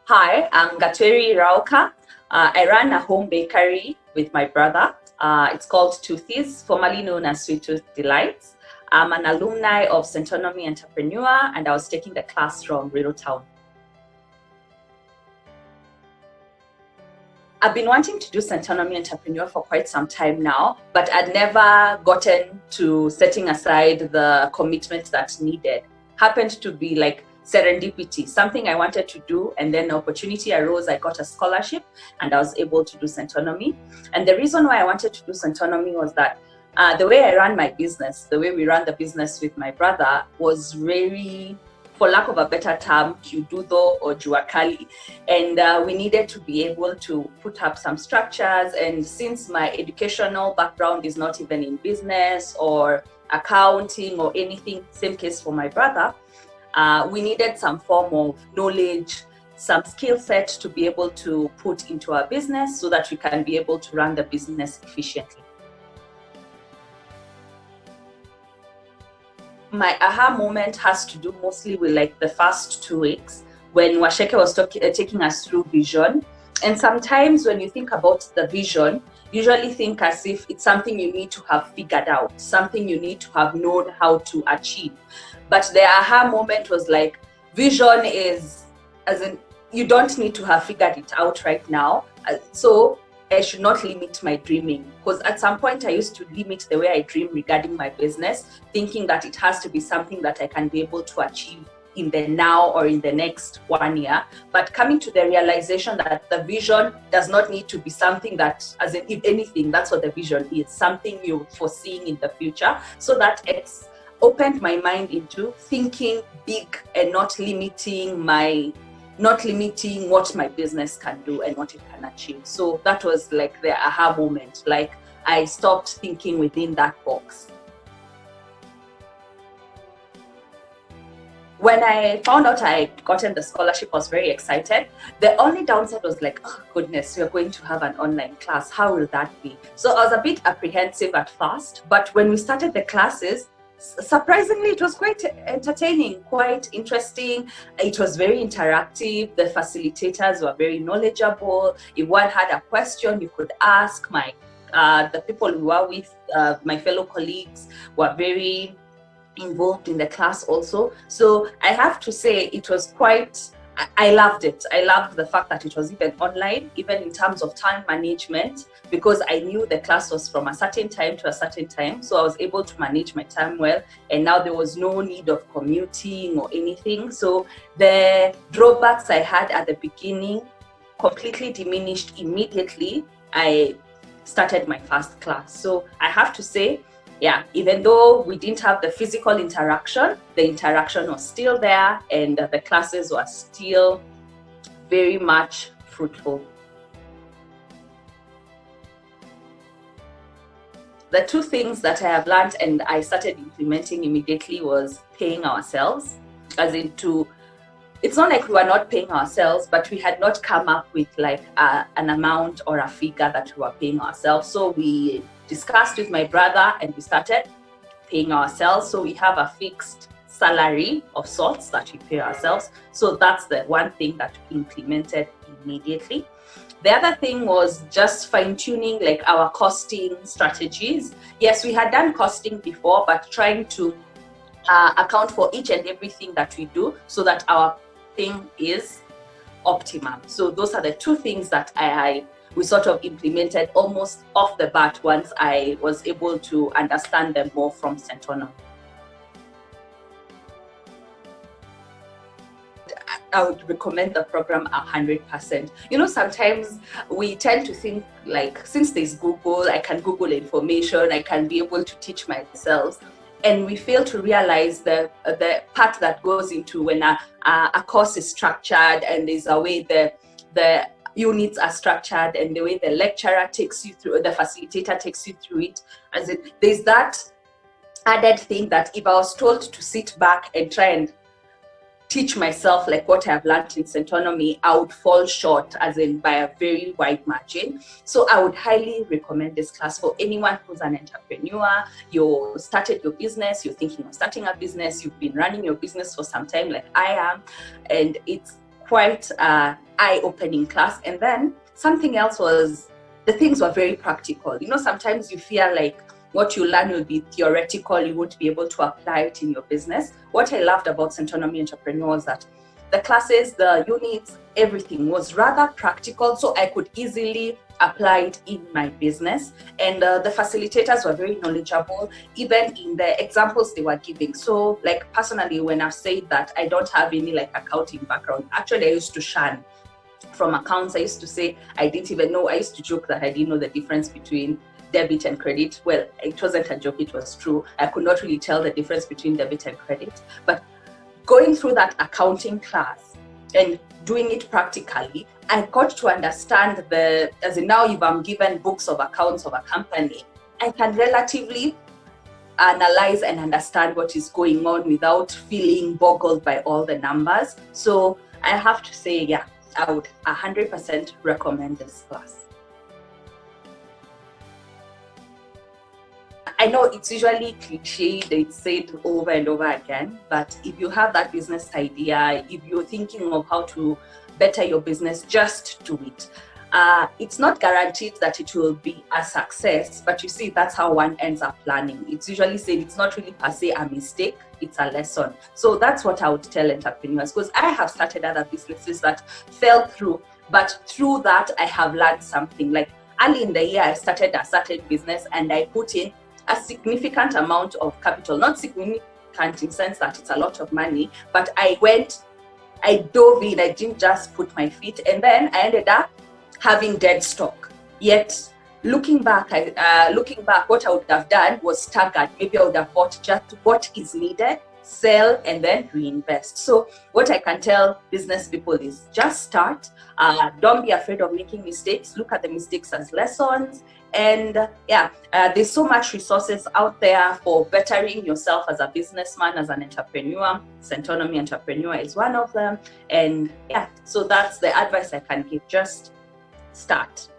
Hi, I'm Gatuiri Irauka. I run a home bakery with my brother. It's called Toothies, formerly known as Sweet Tooth Delights. I'm an alumni of Centonomy Entrepreneur, and I was taking the class from Riddletown. I've been wanting to do Centonomy Entrepreneur for quite some time now, but I'd never gotten to setting aside the commitment that's needed. Happened to be like serendipity, something I wanted to do, and then the opportunity arose. I got a scholarship and I was able to do Centonomy. And the reason why I wanted to do Centonomy was that the way I ran my business, the way we ran the business with my brother was very, for lack of a better term, kiududo or juakali. And we needed to be able to put up some structures. And since my educational background is not even in business or accounting or anything, same case for my brother, we needed some form of knowledge, some skill set to be able to put into our business so that we can be able to run the business efficiently. My aha moment has to do mostly with like the first 2 weeks when Washeke was taking us through vision. And sometimes when you think about the vision, usually think as if it's something you need to have figured out, something you need to have known how to achieve. But the aha moment was like, vision is, as in, you don't need to have figured it out right now. So I should not limit my dreaming, because at some point I used to limit the way I dream regarding my business, thinking that it has to be something that I can be able to achieve in the now or in the next 1 year. But coming to the realization that the vision does not need to be something that, as in, if anything, that's what the vision is, something you're foreseeing in the future. So that it's opened my mind into thinking big and not limiting what my business can do and what it can achieve. So that was like the aha moment. Like I stopped thinking within that box. When I found out I had gotten the scholarship, I was very excited. The only downside was like, oh goodness, we're going to have an online class. How will that be? So I was a bit apprehensive at first, but when we started the classes, surprisingly, it was quite entertaining, quite interesting. It was very interactive. The facilitators were very knowledgeable. If one had a question, you could ask. The people who were with, my fellow colleagues, were very involved in the class also. So I have to say it was quite, I loved it. I loved the fact that it was even online, even in terms of time management, because I knew the class was from a certain time to a certain time. So I was able to manage my time well. And now there was no need of commuting or anything. So the drawbacks I had at the beginning completely diminished immediately I started my first class. So I have to say, yeah, even though we didn't have the physical interaction, the interaction was still there and the classes were still very much fruitful. The two things that I have learned and I started implementing immediately was paying ourselves, as in it's not like we were not paying ourselves, but we had not come up with like an amount or a figure that we were paying ourselves. So we discussed with my brother and we started paying ourselves. So we have a fixed salary of sorts that we pay ourselves. So that's the one thing that we implemented immediately. The other thing was just fine-tuning like our costing strategies. Yes, we had done costing before, but trying to account for each and everything that we do so that our thing is optimum. So those are the two things that we sort of implemented almost off the bat once I was able to understand them more from Centonomy. I would recommend the program 100%. You know, sometimes we tend to think like, since there's Google, I can Google information, I can be able to teach myself. And we fail to realize the part that goes into when a course is structured and there's a way the units are structured and the way the lecturer takes you through, the facilitator takes you through it. As in, there's that added thing that if I was told to sit back and try and teach myself like what I've learned in Centonomy, I would fall short, as in by a very wide margin. So I would highly recommend this class for anyone who's an entrepreneur. You started your business, you're thinking of starting a business, you've been running your business for some time like I am, and it's quite an eye-opening class. And then something else was, the things were very practical. You know, sometimes you feel like what you learn will be theoretical, you won't be able to apply it in your business. What I loved about Centonomy Entrepreneur was that the classes, the units, everything was rather practical, so I could easily apply it in my business. And the facilitators were very knowledgeable, even in the examples they were giving. So like personally, when I've said that I don't have any like accounting background, actually I used to shun from accounts. I used to say I didn't even know. I used to joke that I didn't know the difference between debit and credit. Well, it wasn't a joke, it was true. I could not really tell the difference between debit and credit. But going through that accounting class and doing it practically, I got to understand as in now if I'm given books of accounts of a company, I can relatively analyze and understand what is going on without feeling boggled by all the numbers. So I have to say, yeah, I would 100% recommend this class. I know it's usually cliched, it's said over and over again, but if you have that business idea, if you're thinking of how to better your business, just do it. It's not guaranteed that it will be a success, but you see, that's how one ends up planning. It's usually said it's not really per se a mistake, it's a lesson. So that's what I would tell entrepreneurs, because I have started other businesses that fell through, but through that, I have learned something. Like early in the year, I started a certain business and I put in a significant amount of capital, not significant in the sense that it's a lot of money, but I dove in, I didn't just put my feet, and then I ended up having dead stock. Yet looking back, what I would have done was staggered. Maybe I would have bought just what is needed, sell, and then reinvest. So what I can tell business people is just start. Don't be afraid of making mistakes. Look at the mistakes as lessons. And there's so much resources out there for bettering yourself as a businessman, as an entrepreneur. Centonomy Entrepreneur is one of them. And so that's the advice I can give. Just start.